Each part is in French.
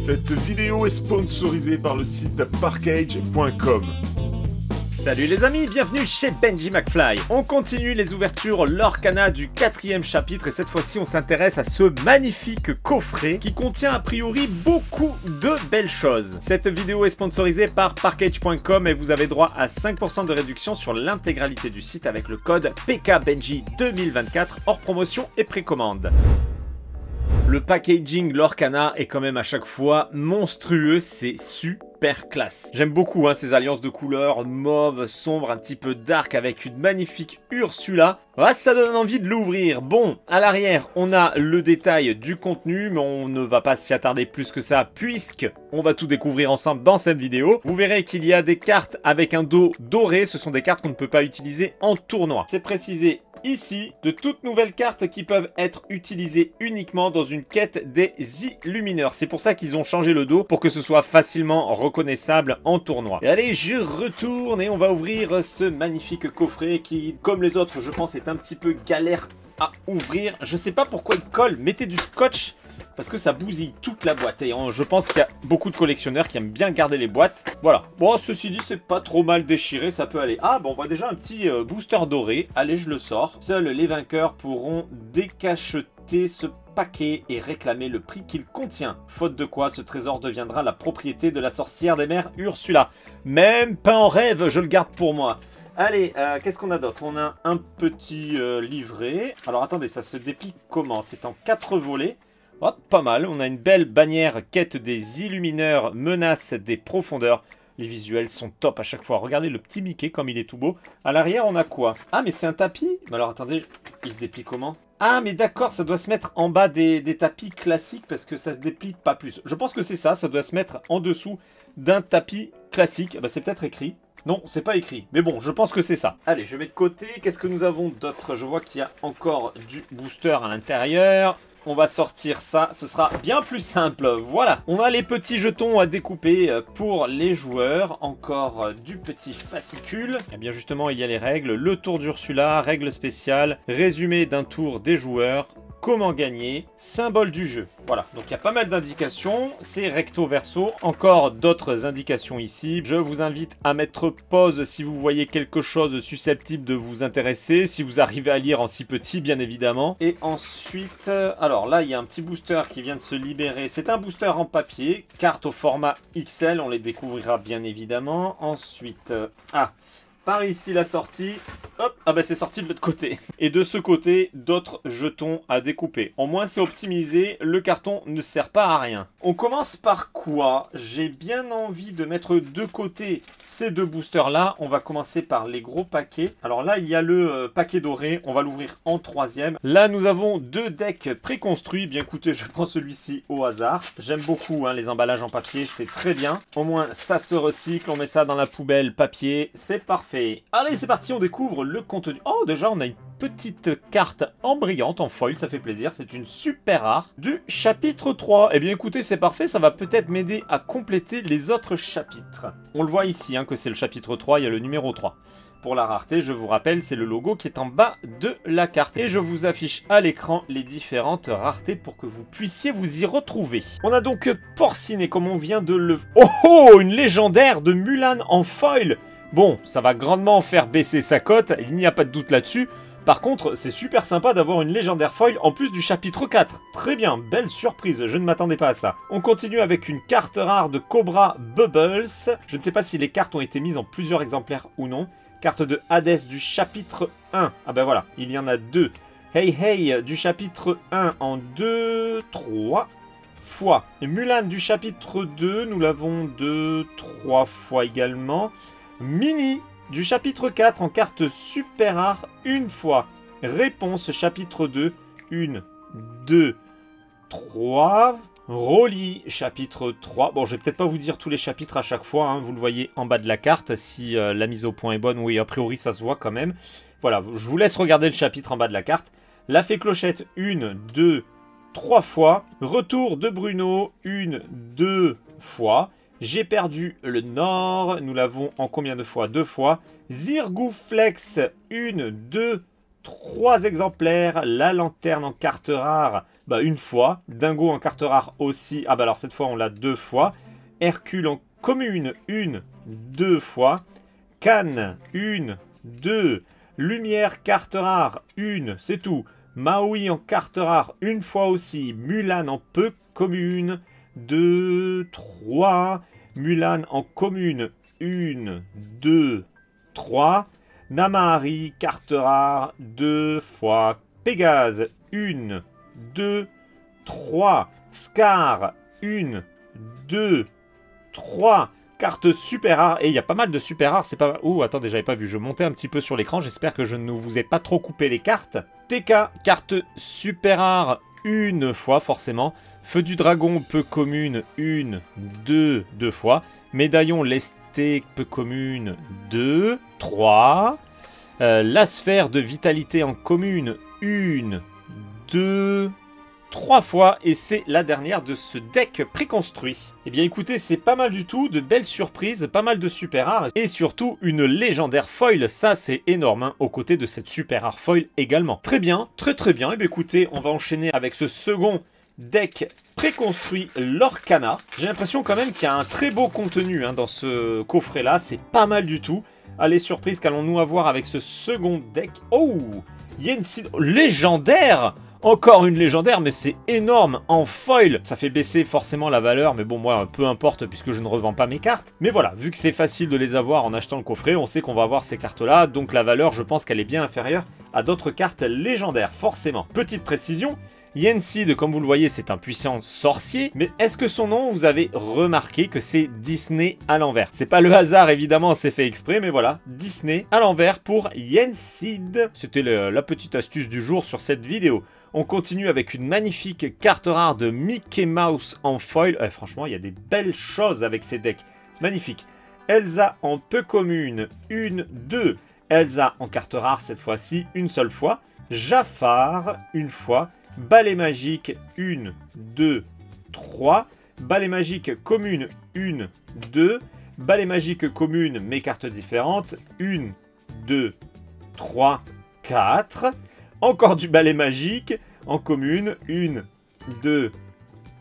Cette vidéo est sponsorisée par le site parkage.com. Salut les amis, bienvenue chez Benji McFly. On continue les ouvertures Lorcana du 4e chapitre et cette fois-ci on s'intéresse à ce magnifique coffret qui contient a priori beaucoup de belles choses. Cette vidéo est sponsorisée par parkage.com et vous avez droit à 5% de réduction sur l'intégralité du site avec le code PKBenji2024 hors promotion et précommande. Le packaging Lorcana est quand même à chaque fois monstrueux, c'est super classe. J'aime beaucoup ces alliances de couleurs mauve, sombre, un petit peu dark avec une magnifique Ursula. Ça donne envie de l'ouvrir. Bon, à l'arrière, on a le détail du contenu, mais on ne va pas s'y attarder plus que ça puisque on va tout découvrir ensemble dans cette vidéo. Vous verrez qu'il y a des cartes avec un dos doré, ce sont des cartes qu'on ne peut pas utiliser en tournoi. C'est précisé ici, de toutes nouvelles cartes qui peuvent être utilisées uniquement dans une quête des Illumineurs. C'est pour ça qu'ils ont changé le dos, pour que ce soit facilement reconnaissable en tournoi. Et allez, je retourne et on va ouvrir ce magnifique coffret qui, comme les autres, je pense, est un petit peu galère à ouvrir. Je sais pas pourquoi il colle, mettez du scotch, parce que ça bousille toute la boîte. Et je pense qu'il y a beaucoup de collectionneurs qui aiment bien garder les boîtes. Voilà. Bon, ceci dit, c'est pas trop mal déchiré, ça peut aller. Ah, bon, on voit déjà un petit booster doré. Allez, je le sors. Seuls les vainqueurs pourront décacheter ce paquet et réclamer le prix qu'il contient. Faute de quoi, ce trésor deviendra la propriété de la sorcière des mers Ursula. Même pas en rêve, je le garde pour moi. Allez, qu'est-ce qu'on a d'autre? On a un petit livret. Alors attendez, ça se déplie comment? C'est en 4 volets. Oh, pas mal, on a une belle bannière quête des Illumineurs, menace des profondeurs. Les visuels sont top à chaque fois. Regardez le petit Mickey comme il est tout beau. À l'arrière, on a quoi? Ah, mais c'est un tapis? Mais alors attendez, il se déplie comment? Ah, mais d'accord, ça doit se mettre en bas des tapis classiques parce que ça se déplie pas plus. Je pense que c'est ça, ça doit se mettre en dessous d'un tapis classique. Bah, c'est peut-être écrit. Non, c'est pas écrit. Mais bon, je pense que c'est ça. Allez, je mets de côté. Qu'est-ce que nous avons d'autre? Je vois qu'il y a encore du booster à l'intérieur. On va sortir ça, ce sera bien plus simple. Voilà, on a les petits jetons à découper pour les joueurs. Encore du petit fascicule. Et bien justement, il y a les règles. Le tour d'Ursula, règles spéciales, résumé d'un tour des joueurs, comment gagner, symbole du jeu. Voilà, donc il y a pas mal d'indications, c'est recto verso, encore d'autres indications ici. Je vous invite à mettre pause si vous voyez quelque chose susceptible de vous intéresser, si vous arrivez à lire en si petit bien évidemment. Et ensuite, alors là il y a un petit booster qui vient de se libérer, c'est un booster en papier, carte au format XL, on les découvrira bien évidemment. Ensuite, par ici la sortie, hop, ah bah c'est sorti de l'autre côté. Et de ce côté, d'autres jetons à découper. Au moins c'est optimisé, le carton ne sert pas à rien. On commence par quoi? J'ai bien envie de mettre de côté ces deux boosters là. On va commencer par les gros paquets. Alors là il y a le paquet doré, on va l'ouvrir en 3e. Là nous avons 2 decks préconstruits. Bien écoutez, je prends celui-ci au hasard. J'aime beaucoup les emballages en papier, c'est très bien. Au moins ça se recycle, on met ça dans la poubelle papier, c'est parfait. Allez, c'est parti, on découvre le contenu. Oh, déjà, on a une petite carte en brillante, en foil, ça fait plaisir. C'est une super rare du chapitre 3. Eh bien, écoutez, c'est parfait, ça va peut-être m'aider à compléter les autres chapitres. On le voit ici, que c'est le chapitre 3, il y a le numéro 3. Pour la rareté, je vous rappelle, c'est le logo qui est en bas de la carte. Et je vous affiche à l'écran les différentes raretés pour que vous puissiez vous y retrouver. On a donc Porcinet, comme on vient de le... Oh, une légendaire de Mulan en foil. Bon, ça va grandement faire baisser sa cote, il n'y a pas de doute là-dessus. Par contre, c'est super sympa d'avoir une légendaire foil en plus du chapitre 4. Très bien, belle surprise, je ne m'attendais pas à ça. On continue avec une carte rare de Cobra Bubbles. Je ne sais pas si les cartes ont été mises en plusieurs exemplaires ou non. Carte de Hades du chapitre 1. Ah ben voilà, il y en a 2. Hey Hey du chapitre 1 en 2, 3 fois. Et Mulan du chapitre 2, nous l'avons 2, 3 fois également. Mini du chapitre 4 en carte super rare une fois. Réponse chapitre 2, 1, 2, 3. Rolly chapitre 3. Bon, je vais peut-être pas vous dire tous les chapitres à chaque fois, vous le voyez en bas de la carte, si la mise au point est bonne. Oui, a priori ça se voit quand même. Voilà, je vous laisse regarder le chapitre en bas de la carte. La fée clochette, 1, 2, 3 fois. Retour de Bruno, 1, 2 fois. J'ai perdu le Nord, nous l'avons en combien de fois? 2 fois. Zirgouflex, 1, 2, 3 exemplaires. La lanterne en carte rare, bah une fois. Dingo en carte rare aussi. Ah bah alors cette fois on l'a 2 fois. Hercule en commune, 1, 2 fois. Cannes, 1, 2. Lumière carte rare, 1, c'est tout. Maui en carte rare, une fois aussi. Mulan en peu commune, 2, 3. Mulan en commune, 1, 2, 3. Namahari, carte rare, 2 fois. Pégase, 1, 2, 3. Scar, 1, 2, 3. Carte super rare. Et il y a pas mal de super rares. C'est pas... Ouh, attendez, j'avais pas vu. Je montais un petit peu sur l'écran. J'espère que je ne vous ai pas trop coupé les cartes. TK, carte super rare, une fois forcément. Feu du dragon, peu commune, 1, 2, 2 fois. Médaillon lesté, peu commune, 2, 3. La sphère de vitalité en commune, 1, 2, 3 fois. Et c'est la dernière de ce deck préconstruit. Eh bien écoutez, c'est pas mal du tout. De belles surprises, pas mal de super rares. Et surtout une légendaire foil. Ça c'est énorme, hein, aux côtés de cette super rare foil également. Très bien, très bien. Eh bien écoutez, on va enchaîner avec ce second deck préconstruit Lorcana. J'ai l'impression quand même qu'il y a un très beau contenu, hein, dans ce coffret là, c'est pas mal du tout. Allez, surprise, qu'allons-nous avoir avec ce second deck? Oh, Yensid légendaire. Encore une légendaire, mais c'est énorme, en foil. Ça fait baisser forcément la valeur, mais bon, moi, peu importe, puisque je ne revends pas mes cartes. Mais voilà, vu que c'est facile de les avoir en achetant le coffret, on sait qu'on va avoir ces cartes-là, donc la valeur, je pense qu'elle est bien inférieure à d'autres cartes légendaires, forcément. Petite précision, Yensid, comme vous le voyez, c'est un puissant sorcier, mais est-ce que son nom, vous avez remarqué que c'est Disney à l'envers? C'est pas le hasard, évidemment, c'est fait exprès, mais voilà, Disney à l'envers pour Yensid. C'était la petite astuce du jour sur cette vidéo. On continue avec une magnifique carte rare de Mickey Mouse en foil. Franchement, il y a des belles choses avec ces decks. Magnifique. Elsa en peu commune, 1, 2. Elsa en carte rare cette fois-ci, une seule fois. Jafar, une fois. Balai magique, 1, 2, 3. Balai magique commune, 1, 2. Balai magique commune, mes cartes différentes, 1, 2, 3, 4. Encore du balai magique en commune, 1, 2,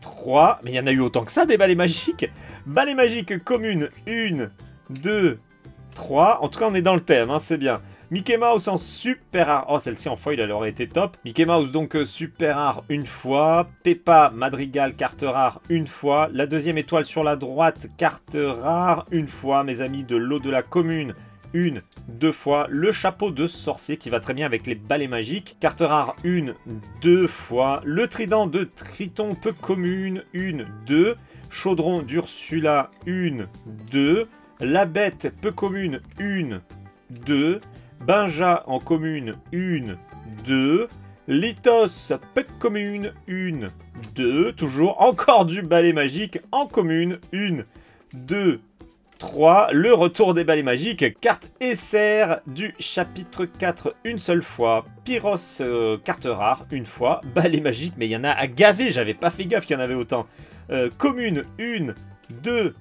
3. Mais il y en a eu autant que ça des balais magiques. Balai magique commune, 1, 2, 3. En tout cas, on est dans le thème, hein, c'est bien. Mickey Mouse en super rare. Oh, celle-ci en foil, elle aurait été top. Mickey Mouse, donc super rare une fois. Peppa Madrigal, carte rare une fois. La deuxième étoile sur la droite, carte rare une fois. Mes amis de l'eau de la commune, 1, 2 fois. Le chapeau de sorcier qui va très bien avec les balais magiques. Carte rare 1, 2 fois. Le trident de Triton peu commune, 1, 2. Chaudron d'Ursula, 1, 2. La bête peu commune, 1, 2. Benja en commune, 1, 2. Lithos peu commune, 1, 2. Toujours encore du balai magique en commune, 1, 2, 3. Le retour des balais magiques. Carte SR du chapitre 4 une seule fois. Pyros, carte rare une fois. Balai magique, mais il y en a à gaver. J'avais pas fait gaffe qu'il y en avait autant. Commune 1, 2,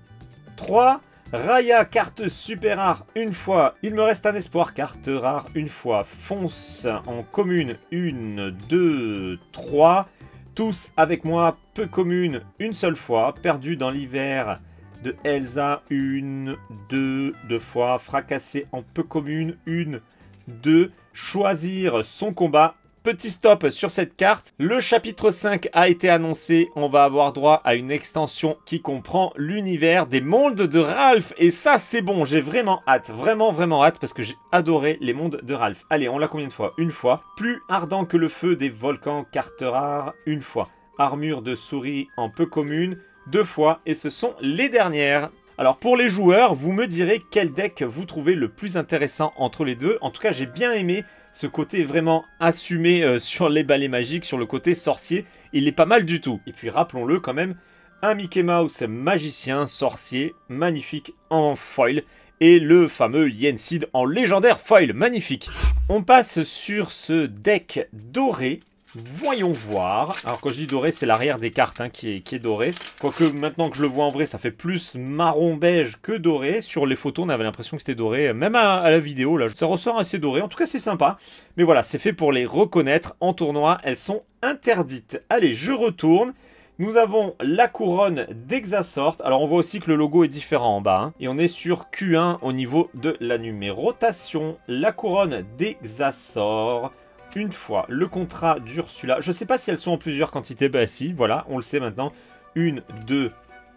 3. Raya, carte super rare une fois. Il me reste un espoir, carte rare une fois. Fonce en commune 1, 2, 3. Tous avec moi, peu commune une seule fois. Perdu dans l'hiver de Elsa, 1, 2, 2 fois. Fracassé en peu commune, 1, 2. Choisir son combat. Petit stop sur cette carte. Le chapitre 5 a été annoncé. On va avoir droit à une extension qui comprend l'univers des mondes de Ralph. Et ça, c'est bon. J'ai vraiment hâte. Vraiment hâte parce que j'ai adoré les mondes de Ralph. Allez, on l'a combien de fois? Une fois. Plus ardent que le feu des volcans, carte rare, une fois. Armure de souris en peu commune, 2 fois. Et ce sont les dernières. Alors pour les joueurs, vous me direz quel deck vous trouvez le plus intéressant entre les deux. En tout cas, j'ai bien aimé ce côté vraiment assumé sur les balais magiques, sur le côté sorcier. Il est pas mal du tout. Et puis rappelons-le quand même, un Mickey Mouse magicien, sorcier, magnifique en foil. Et le fameux Yensid en légendaire foil, magnifique. On passe sur ce deck doré. Voyons voir. Alors quand je dis doré, c'est l'arrière des cartes hein, qui est doré. Quoique maintenant que je le vois en vrai, ça fait plus marron beige que doré. Sur les photos, on avait l'impression que c'était doré. Même à la vidéo, là, ça ressort assez doré. En tout cas, c'est sympa. Mais voilà, c'est fait pour les reconnaître. En tournoi, elles sont interdites. Allez, je retourne. Nous avons la couronne d'Exasort. Alors on voit aussi que le logo est différent en bas. Hein. Et on est sur Q1 au niveau de la numérotation. La couronne d'Exasort. Une fois. Le contrat d'Ursula. Je ne sais pas si elles sont en plusieurs quantités. Bah si, voilà, on le sait maintenant. 1, 2,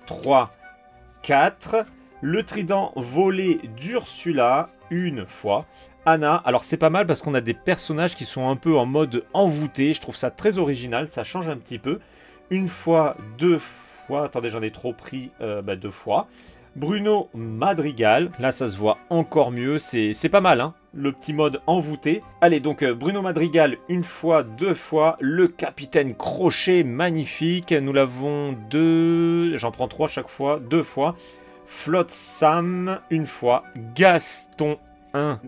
3, 4. Le trident volé d'Ursula. Une fois. Anna, alors c'est pas mal parce qu'on a des personnages qui sont un peu en mode envoûté. Je trouve ça très original, ça change un petit peu. Une fois, deux fois, attendez j'en ai trop pris, deux fois. Bruno Madrigal, là ça se voit encore mieux, c'est pas mal hein, le petit mode envoûté. Allez donc Bruno Madrigal une fois, deux fois, le capitaine Crochet magnifique, nous l'avons deux, j'en prends trois chaque fois, deux fois. Flotsam une fois, Gaston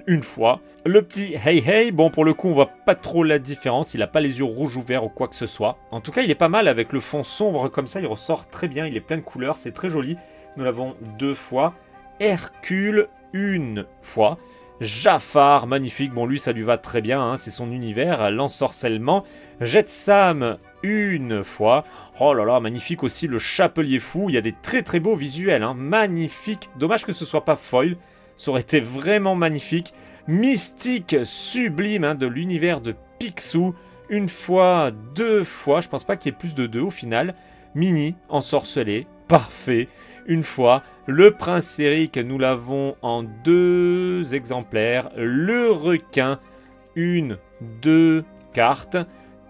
une fois. Le petit Hey Hey, bon pour le coup on voit pas trop la différence, il a pas les yeux rouges ouverts ou quoi que ce soit. En tout cas il est pas mal avec le fond sombre comme ça, il ressort très bien, il est plein de couleurs, c'est très joli. Nous l'avons deux fois. Hercule une fois. Jafar, magnifique, bon lui ça lui va très bien, hein, c'est son univers, l'ensorcellement. Jetsam une fois. Oh là là, magnifique aussi le Chapelier Fou, il y a des très très beaux visuels, hein, magnifique. Dommage que ce soit pas foil. Ça aurait été vraiment magnifique. Mystique sublime hein, de l'univers de Picsou. Une fois, deux fois. Je pense pas qu'il y ait plus de deux au final. Mini, ensorcelé. Parfait. Une fois. Le prince Eric, nous l'avons en deux exemplaires. Le requin. Une, deux cartes.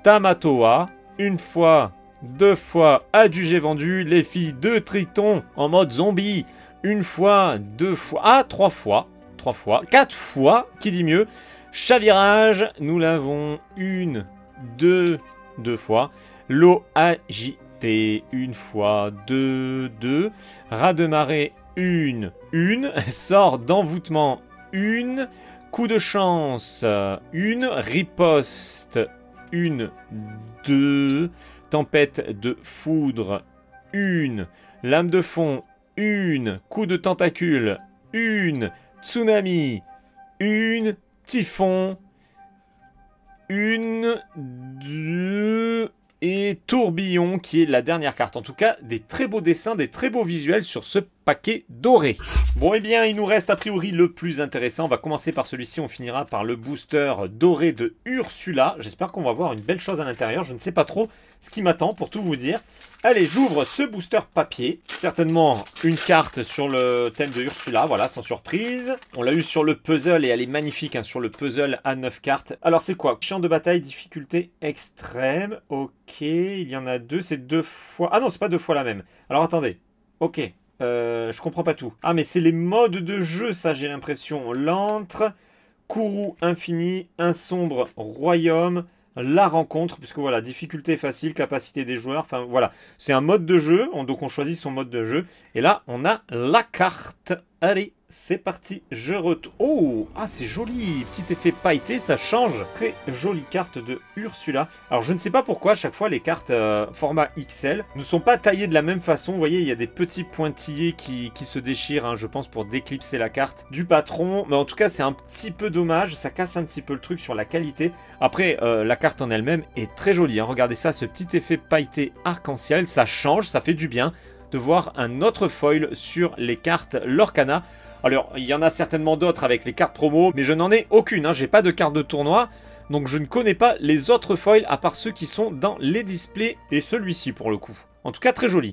Tamatoa. Une fois, deux fois. Adjugé vendu. Les filles de Triton en mode zombie. Une fois, deux fois, ah, trois fois, quatre fois, qui dit mieux. Chavirage, nous l'avons une, deux fois. L'eau agitée, une fois, deux. Raz de marée, une. Sort d'envoûtement, une. Coup de chance, une. Riposte, une, deux. Tempête de foudre, une. Lame de fond, une, coup de tentacule, une, tsunami, une, typhon, une, deux, et tourbillon qui est la dernière carte. En tout cas, des très beaux dessins, des très beaux visuels sur ce paquet doré. Bon, et bien, il nous reste a priori le plus intéressant. On va commencer par celui-ci, on finira par le booster doré de Ursula. J'espère qu'on va voir une belle chose à l'intérieur. Je ne sais pas trop ce qui m'attend pour tout vous dire. Allez, j'ouvre ce booster papier. Certainement une carte sur le thème de Ursula, voilà, sans surprise. On l'a eu sur le puzzle et elle est magnifique hein, sur le puzzle à 9 cartes. Alors c'est quoi? Champ de bataille, difficulté extrême. Ok, il y en a deux, c'est deux fois... Ah non, c'est pas deux fois la même. Alors attendez, ok, je comprends pas tout. Ah mais c'est les modes de jeu, ça j'ai l'impression. L'antre, Kourou infini, un sombre royaume... La rencontre, puisque voilà, difficulté facile, capacité des joueurs, enfin voilà, c'est un mode de jeu, donc on choisit son mode de jeu, et là on a la carte. Allez, c'est parti, je retourne. Oh, ah c'est joli, petit effet pailleté, ça change. Très jolie carte de Ursula. Alors je ne sais pas pourquoi à chaque fois les cartes format XL ne sont pas taillées de la même façon. Vous voyez, il y a des petits pointillés qui se déchirent, hein, je pense pour déclipser la carte du patron. Mais en tout cas c'est un petit peu dommage, ça casse un petit peu le truc sur la qualité. Après, la carte en elle-même est très jolie, hein. Regardez ça, ce petit effet pailleté arc-en-ciel, ça change, ça fait du bien de voir un autre foil sur les cartes Lorcana. Alors, il y en a certainement d'autres avec les cartes promo, mais je n'en ai aucune, hein. J'ai pas de carte de tournoi, donc je ne connais pas les autres foils à part ceux qui sont dans les displays, et celui-ci pour le coup. En tout cas, très joli.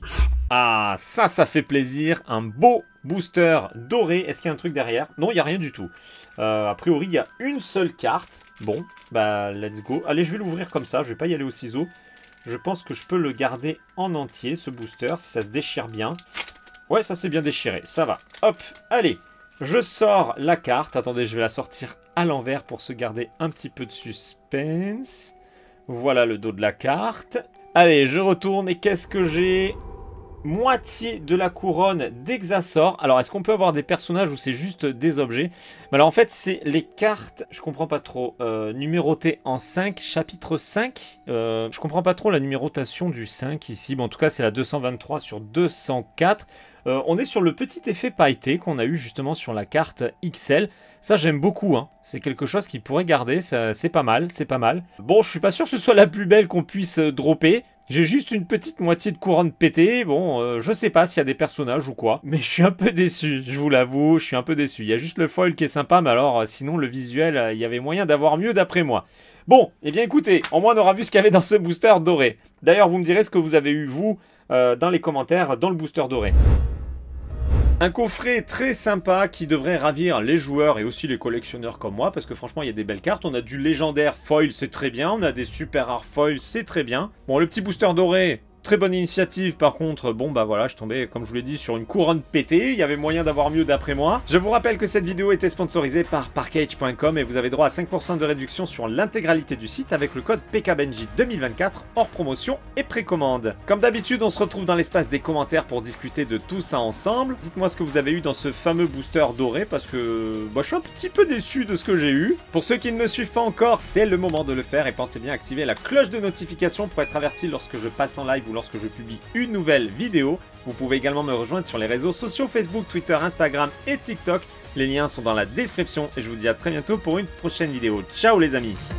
Ah, ça fait plaisir, un beau booster doré. Est-ce qu'il y a un truc derrière? Non, il n'y a rien du tout. A priori, il y a une seule carte. Bon, bah, let's go. Allez, je vais l'ouvrir comme ça, je vais pas y aller au ciseau. Je pense que je peux le garder en entier, ce booster, si ça se déchire bien. Ouais, ça s'est bien déchiré, ça va. Hop, allez, je sors la carte. Attendez, je vais la sortir à l'envers pour se garder un petit peu de suspense. Voilà le dos de la carte. Allez, je retourne et qu'est-ce que j'ai? moitié de la couronne d'Exasor. Alors, est-ce qu'on peut avoir des personnages ou c'est juste des objets? Mais alors, en fait, c'est les cartes, je comprends pas trop, numérotées en 5, chapitre 5. Je comprends pas trop la numérotation du 5 ici. Bon, en tout cas, c'est la 223 sur 204. On est sur le petit effet pailleté qu'on a eu justement sur la carte XL. Ça, j'aime beaucoup, hein. C'est quelque chose qui pourrait garder, c'est pas mal, c'est pas mal. Bon, je suis pas sûr que ce soit la plus belle qu'on puisse dropper. J'ai juste une petite moitié de couronne pétée. Bon, je sais pas s'il y a des personnages ou quoi. Mais je suis un peu déçu, je vous l'avoue, je suis un peu déçu. Il y a juste le foil qui est sympa, mais alors, sinon, le visuel, il y avait moyen d'avoir mieux d'après moi. Bon, eh bien écoutez, au moins on aura vu ce qu'il y avait dans ce booster doré. D'ailleurs, vous me direz ce que vous avez eu, vous, dans les commentaires, dans le booster doré. Un coffret très sympa qui devrait ravir les joueurs et aussi les collectionneurs comme moi, parce que franchement il y a des belles cartes. On a du légendaire foil, c'est très bien, on a des super rares foil, c'est très bien. Bon, le petit booster doré, très bonne initiative. Par contre, bon bah voilà, je tombais, comme je vous l'ai dit, sur une couronne pétée. Il y avait moyen d'avoir mieux d'après moi. Je vous rappelle que cette vidéo était sponsorisée par Parkage.com et vous avez droit à 5% de réduction sur l'intégralité du site avec le code PKBenji2024 hors promotion et précommande. Comme d'habitude, on se retrouve dans l'espace des commentaires pour discuter de tout ça ensemble. Dites-moi ce que vous avez eu dans ce fameux booster doré parce que bah, je suis un petit peu déçu de ce que j'ai eu. Pour ceux qui ne me suivent pas encore, c'est le moment de le faire et pensez bien à activer la cloche de notification pour être averti lorsque je passe en live ou lorsque je publie une nouvelle vidéo. Vous pouvez également me rejoindre sur les réseaux sociaux Facebook, Twitter, Instagram et TikTok. Les liens sont dans la description et je vous dis à très bientôt pour une prochaine vidéo. Ciao les amis!